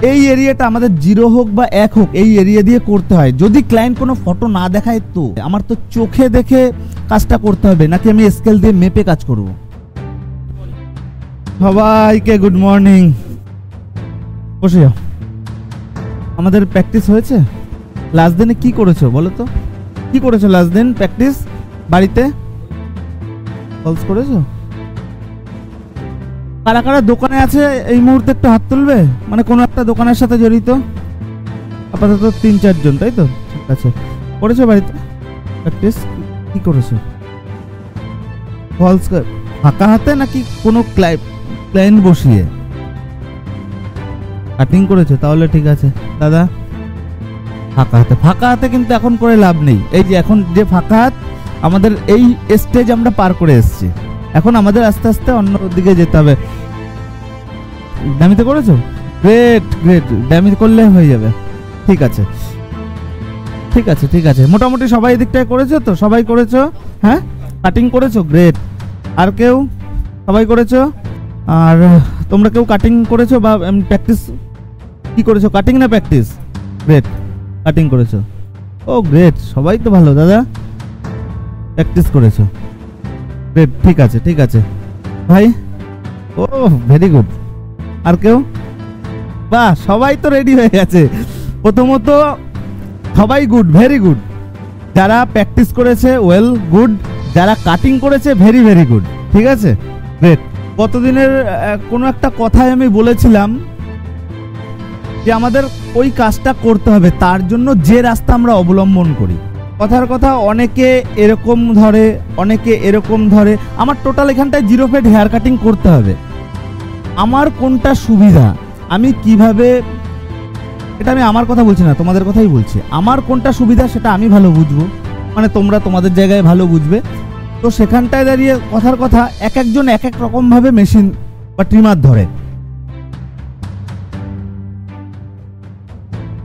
এই এরিয়াটা আমাদের 0 হোক বা 1 হোক এই এরিয়া দিয়ে করতে হয়। যদি ক্লায়েন্ট কোনো ফটো না দেখায় তো আমার তো চোখে দেখে কাজটা করতে হবে, নাকি আমি স্কেল দিয়ে মেপে কাজ করব? সবাইকে গুড মর্নিং। বসে যাও। আমাদের প্র্যাকটিস হয়েছে? লাস্ট দিনে কি করেছো বলো তো? কি করেছো লাস্ট দিন প্র্যাকটিস? বাড়িতে কলস করেছো? কারা কারা দোকানে আছে এই মুহূর্তে একটু হাত তুলবে, মানে কোনো একটা দোকানের সাথে জড়িত? আপাতত 3-4 জন, তাই তো? ঠিক আছে। করেছো বাড়িতে প্র্যাকটিস? কি করেছো? কলস ফাঁকা হাতে নাকি কোনো ক্লায়েন্ট বসিয়ে কাটিং করেছো? তাহলে ঠিক আছে। দাদা ফাঁকা হাতে। ফাঁকা হাতে কিন্তু এখন করে লাভ নেই। এই যে এখন যে ফাঁকা হাত, আমাদের এই স্টেজ আমরা পার করে এসেছি, এখন আমাদের আস্তে আস্তে অন্য দিকে যেতে হবে। ডামিতে করেছো? গ্রেট গ্রেট, ডামি করলে হয়ে যাবে। ঠিক আছে ঠিক আছে ঠিক আছে। মোটামুটি সবাই এদিকটায় করেছো তো? সবাই করেছো? হ্যাঁ, কাটিং করেছো? গ্রেট। আর কেউ? সবাই করেছো? আর তোমরা কেউ কাটিং করেছো বা প্র্যাকটিস কি করেছো? কাটিং না প্র্যাকটিস? গ্রেট, কাটিং করেছো। ও গ্রেট, সবাই তো ভালো। দাদা প্র্যাকটিস করেছো? গ্রেট, ঠিক আছে ঠিক আছে ভাই। ও ভেরি গুড। আর কেউ? বাহ, সবাই তো রেডি হয়ে গেছে। প্রথমত সবাই গুড, ভেরি গুড। যারা প্র্যাকটিস করেছে ওয়েল গুড, যারা কাটিং করেছে ভেরি ভেরি গুড। ঠিক আছে, গ্রেট। কতদিনের কোনো একটা কথায় আমি বলেছিলাম যে আমাদের ওই কাজটা করতে হবে, তার জন্য যে রাস্তা আমরা অবলম্বন করি। কথার কথা, অনেকে এরকম ধরে, অনেকে এরকম ধরে। আমার টোটাল এখানটায় 0 ফেড হেয়ার কাটিং করতে হবে। আমার কোনটা সুবিধা, আমি কিভাবে, এটা আমি আমার কথা বলছি না, তোমাদের কথাই বলছি। আমার কোনটা সুবিধা সেটা আমি ভালো বুঝবো, মানে তোমরা তোমাদের জায়গায় ভালো বুঝবে। তো সেখানটায় দাঁড়িয়ে কথার কথা, এক একজন এক এক রকম ভাবে মেশিন বা ট্রিমার ধরে।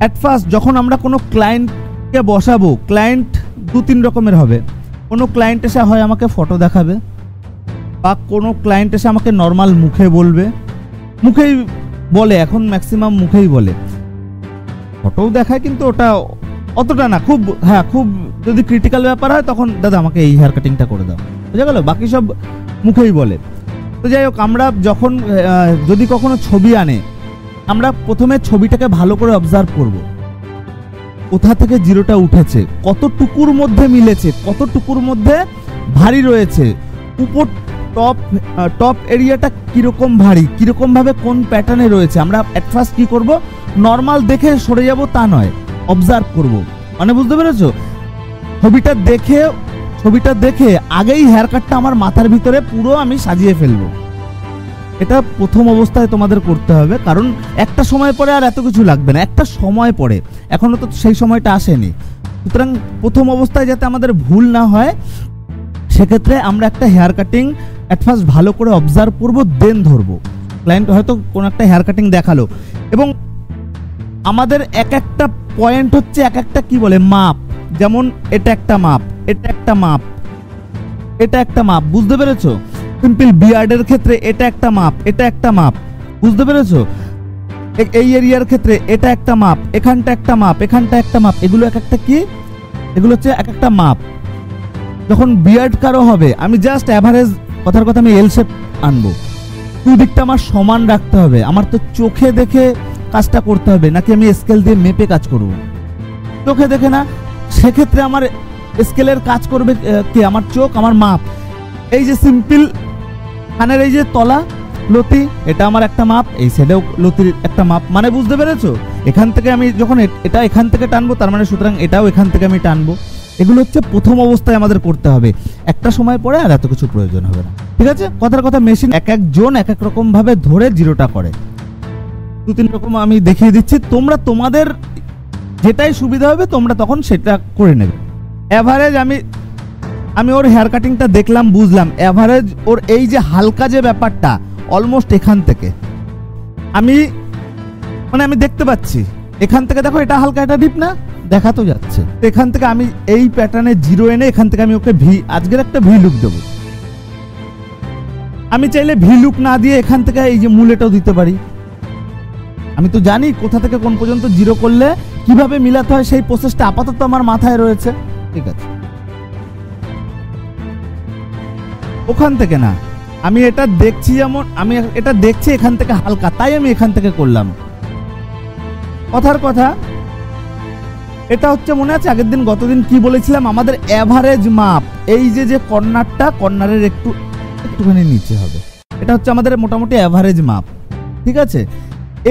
অ্যাট ফার্স্ট যখন আমরা কোনো ক্লায়েন্টকে বসাবো, ক্লায়েন্ট 2-3 রকমের হবে। কোনো ক্লায়েন্ট এসে হয় আমাকে ফটো দেখাবে, বা কোনো ক্লায়েন্ট এসে আমাকে নর্মাল মুখে বলবে। মুখেই বলে, এখন ম্যাক্সিমাম মুখেই বলে। ফটোও দেখায় কিন্তু ওটা অতটা না, খুব হ্যাঁ খুব যদি ক্রিটিক্যাল ব্যাপার হয় তখন দাদা আমাকে এই হেয়ার কাটিংটা করে দাও, বুঝা গেল? বাকি সব মুখেই বলে। তো যাই হোক, আমরা যখন যদি কখনো ছবি আনে, আমরা প্রথমে ছবিটাকে ভালো করে অবজার্ভ করব, কোথা থেকে জিরোটা উঠেছে, কতটুকুর মধ্যে মিলেছে, কতটুকুর মধ্যে ভারী রয়েছে, উপর টপ এরিয়াটা কিরকম ভারী, কিরকম ভাবে কোন প্যাটার্নে রয়েছে। আমরা এট ফার্স্ট কি করব, নর্মাল দেখে সরে যাব তা নয়, অবজার্ভ করব। মানে বুঝতে পেরেছো? ছবিটা দেখে আগেই হেয়ার কাটটা আমার মাথার ভিতরে পুরো আমি সাজিয়ে ফেলবো। এটা প্রথম অবস্থায় তোমাদের করতে হবে, কারণ একটা সময় পরে আর এত কিছু লাগবে না। একটা সময় পরে, এখনো তো সেই সময়টা আসেনি। সুতরাং প্রথম অবস্থায় যাতে আমাদের ভুল না হয়, সেক্ষেত্রে আমরা একটা হেয়ার কাটিং অ্যাট ফার্স্ট ভালো করে অবজার্ভ করবো, দেন ধরবো। ক্লায়েন্ট হয়তো কোনো একটা হেয়ার কাটিং দেখালো, এবং আমাদের এক একটা পয়েন্ট হচ্ছে এক একটা কি বলে মাপ। যেমন এটা একটা মাপ, এটা একটা মাপ, এটা একটা মাপ, বুঝতে পেরেছো? সিম্পল বিয়ার্ডের ক্ষেত্রে এটা একটা মাপ, এটা একটা মাপ, বুঝতে পেরেছো? এই এরিয়ার ক্ষেত্রে এটা একটা মাপ, এখানটা একটা মাপ, এখানটা একটা মাপ। এগুলো এক একটা কি, এগুলো হচ্ছে এক একটা মাপ। যখন বিয়ার্ড কারো হবে, আমি জাস্ট অ্যাভারেজ, কথার কথা আমি এল শেপ আনবো। দুদিকটা আমার সমান রাখতে হবে। আমার তো চোখে দেখে কাজটা করতে হবে, নাকি আমি স্কেল দিয়ে মেপে কাজ করব? চোখে দেখে না, সেক্ষেত্রে আমার স্কেলের কাজ করবে কি? আমার চোখ, আমার মাপ। এই যে সিম্পল কানের এই যে তলা লতি, এটা আমার একটা মাপ, এই সাইডেও লতির একটা মাপ। মানে বুঝতে পেরেছো? এখান থেকে আমি যখন এটা এখান থেকে টানবো, তার মানে সুতরাং এটাও এখান থেকে আমি টানবো। এগুলো হচ্ছে প্রথম অবস্থায় আমাদের করতে হবে। একটা সময় পরে আর এত কিছু প্রয়োজন হবে না। ঠিক আছে? কথার কথা, মেশিন এক একজন এক এক রকম ভাবে ধরে জিরোটা করে। 2-3 রকম আমি দেখিয়ে দিচ্ছি, তোমরা তোমাদের যেটাই সুবিধা হবে তোমরা তখন সেটা করে নেবে। এভারেজ আমি ওর হেয়ার কাটিংটা দেখলাম, বুঝলাম। এভারেজ ওর এই যে হালকা যে ব্যাপারটা, অলমোস্ট এখান থেকে আমি দেখতে পাচ্ছি, এখান থেকে দেখো এটা হালকা, এটা ডিপ না, দেখা তো যাচ্ছে। এখান থেকে আমি এই প্যাটার্নে জিরো এনে এখান থেকে আমি ওকে আজকের একটা ভি লুক দেবো। আমি চাইলে ভি লুক না দিয়ে এখান থেকে এই যে মূলেটাও দিতে পারি। আমি তো জানি কোথা থেকে কোন পর্যন্ত জিরো করলে কিভাবে মিলাতে হয়, সেই প্রসেসটা আপাতত আমার মাথায় রয়েছে। ঠিক আছে, ওখান থেকে না, আমি এটা দেখছি, যেমন আমি এটা দেখছি এখান থেকে হালকা, তাই আমি এখান থেকে করলাম। কথার কথা, এটা হচ্ছে মনে আছে আগের দিন গতদিন কি বলেছিলাম, আমাদের অ্যাভারেজ মাপ এই যে কর্নারটা, কর্নারের একটুখানি নিচে হবে, এটা হচ্ছে আমাদের মোটামুটি অ্যাভারেজ মাপ। ঠিক আছে,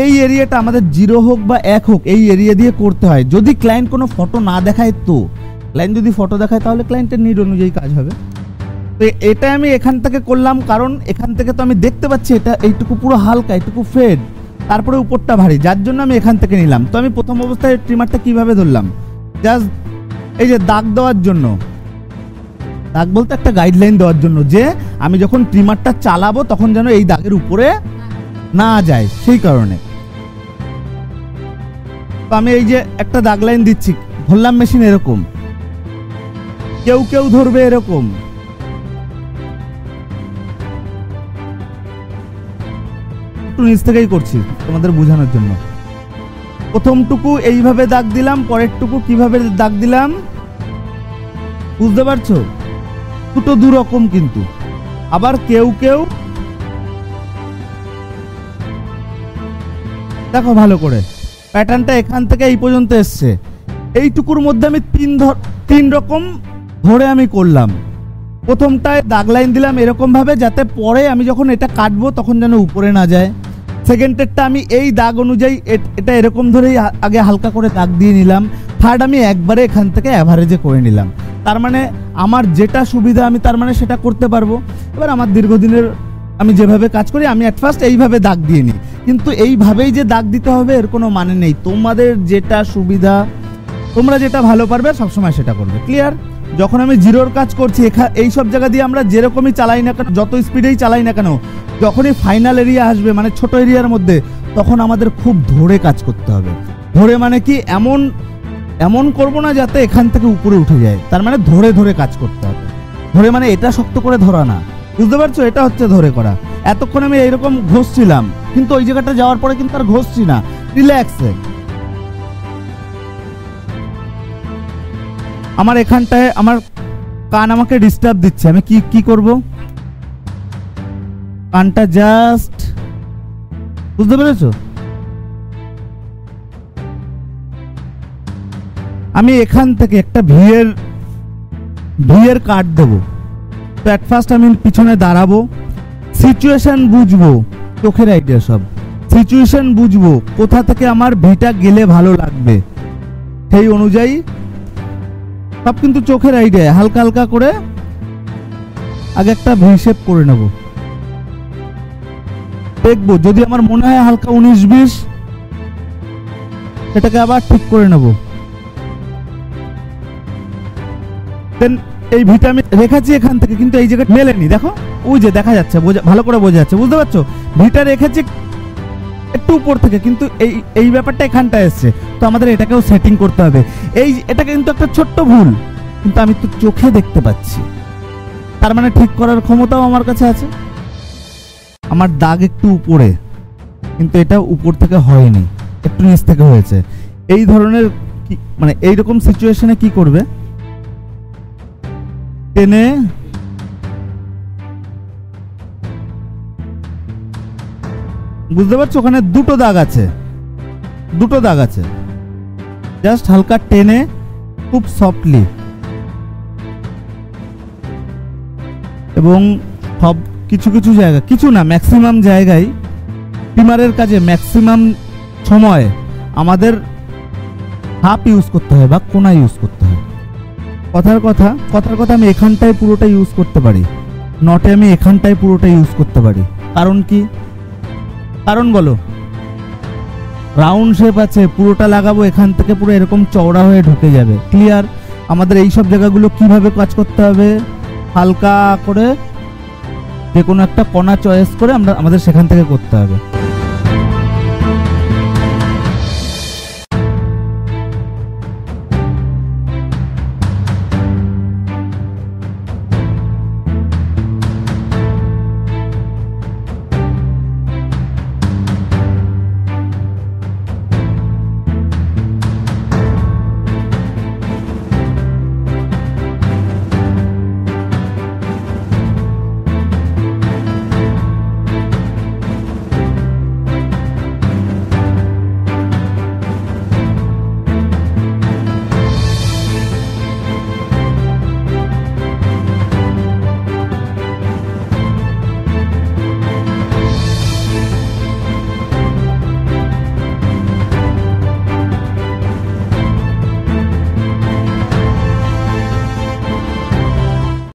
এই এরিয়াটা আমাদের 0 হোক বা 1 হোক, এই এরিয়া দিয়ে করতে হয়। যদি ক্লায়েন্ট কোনো ফটো না দেখায়, তো ক্লায়েন্ট যদি ফটো দেখায় তাহলে ক্লায়েন্টের নিড অনুযায়ী কাজ হবে। তো এটা আমি এখান থেকে করলাম, কারণ এখান থেকে তো আমি দেখতে পাচ্ছি এটা এইটুকু পুরো হালকা, এইটুকু ফেড, তারপরে উপরটা ভারী, যার জন্য আমি এখান থেকে নিলাম। তো আমি প্রথম অবস্থায় ট্রিমারটা কিভাবে ধরলাম, জাস্ট এই যে দাগ দেওয়ার জন্য, দাগ বলতে একটা গাইডলাইন দেওয়ার জন্য, যে আমি যখন ট্রিমারটা চালাবো তখন যেন এই দাগের উপরে না যায়, সেই কারণে। তো আমি এই যে একটা দাগ লাইন দিচ্ছি, ধরলাম মেশিন এরকম, কেউ ধরবে এরকম, একটু নিচ থেকেই করছি তোমাদের বোঝানোর জন্য। প্রথমটুকু এইভাবে দাগ দিলাম, পরেরটুকু কিভাবে দাগ দিলাম বুঝতে পারছো? দুটো দুরকম কিন্তু। আবার কেউ দেখো ভালো করে, প্যাটার্নটা এখান থেকে এই পর্যন্ত এসছে, এইটুকুর মধ্যে আমি তিন রকম ধরে আমি করলাম। প্রথমটায় দাগ লাইন দিলাম এরকম ভাবে, যাতে পরে আমি যখন এটা কাটবো তখন যেন উপরে না যায়। সেকেন্ডেরটা আমি এই দাগ অনুযায়ী এটা এরকম ধরেই আগে হালকা করে দাগ দিয়ে নিলাম। থার্ড আমি একবারে এখান থেকে অ্যাভারেজে করে নিলাম। তার মানে আমার যেটা সুবিধা আমি তার মানে সেটা করতে পারবো। এবার আমার দীর্ঘদিনের আমি যেভাবে কাজ করি, আমি অ্যাট ফার্স্ট এইভাবে দাগ দিয়ে নিই, কিন্তু এইভাবেই যে দাগ দিতে হবে এর কোনো মানে নেই। তোমাদের যেটা সুবিধা, তোমরা যেটা ভালো পারবে সবসময় সেটা করবে। ক্লিয়ার? যখন আমি জিরোর কাজ করছি, এই সব জায়গা দিয়ে আমরা যেরকমই চালাই না কেন, যত স্পিডেই চালাই না কেন, যখনই ফাইনাল এরিয়া আসবে, মানে ছোট এরিয়ার মধ্যে, তখন আমাদের খুব ধরে কাজ করতে হবে। ধরে মানে কি, এমন করবো না যাতে এখান থেকে উপরে উঠে যায়, তার মানে ধরে ধরে কাজ করতে হবে। ধরে মানে এটা শক্ত করে ধরা না, বুঝতে পারছো? এটা হচ্ছে ধরে করা। এতক্ষণ আমি এইরকম ঘষছিলাম, কিন্তু ওই জায়গাটা যাওয়ার পরে কিন্তু আর ঘষছি না, রিল্যাক্সে। আমার এখানটায় আমার কান আমাকে ডিস্টার্ব দিচ্ছে, আমি কি করব? কানটা জাস্ট, বুঝতে পেরেছো? আমি এখান থেকে একটা ভিয়ের কাট দেবো। তো অ্যাট ফার্স্ট আমি পিছনে দাঁড়াবো, সিচুয়েশন বুঝবো, চোখের আইডিয়া সব সিচুয়েশন বুঝবো, কোথা থেকে আমার ভিটা গেলে ভালো লাগবে, সেই অনুযায়ী সব কিন্তু চোখের আইডিয়া। হালকা হালকা করে আগে একটা ভি শেপ করে নেব, দেখবো যদি আমার মনে হয় হালকা 19-20, সেটাকে আবার ঠিক করে নেব। দেন এই ভিটা আমি রেখেছি এখান থেকে, কিন্তু এই জায়গাটা মেলেনি, দেখো ওই যে দেখা যাচ্ছে, ভালো করে বোঝা যাচ্ছে, বুঝতে পারছো? ভিটা রেখেছি একটু উপর থেকে, কিন্তু এই ব্যাপারটা এখানটা এসছে। তো আমাদের এটাকেও সেটিং করতে হবে। এটা কিন্তু একটা ছোট্ট ভুল, কিন্তু আমি তো চোখে দেখতে পাচ্ছি, তার মানে ঠিক করার ক্ষমতাও আমার কাছে আছে। আমার দাগ একটু উপরে, কিন্তু এটা উপর থেকে হয়নি, একটু নিচ থেকে হয়েছে। এই ধরনের মানে এইরকম সিচুয়েশনে কি করবে, টেনে বুঝতে পারছো? ওখানে দুটো দাগ আছে, জাস্ট হালকা টেনে খুব সফটলি, এবং সব কিছু জায়গা, কিছু না ম্যাক্সিমাম জায়গায় ট্রিমারের কাজে ম্যাক্সিমাম সময় আমাদের হাফ ইউজ করতে হয় বা কোনা ইউজ করতে হয়। কথার কথা আমি এখানটায় পুরোটা ইউজ করতে পারি, নটে আমি এখানটায় পুরোটা ইউজ করতে পারি। কারণ কি? কারণ বলো, রাউন্ড শেপ আছে, পুরোটা লাগাবো এখান থেকে, পুরো এরকম চওড়া হয়ে ঢুকে যাবে। ক্লিয়ার? আমাদের এই সব জায়গাগুলো কিভাবে কাজ করতে হবে, হালকা করে যে কোনো একটা কণা চয়েস করে আমাদের সেখান থেকে করতে হবে।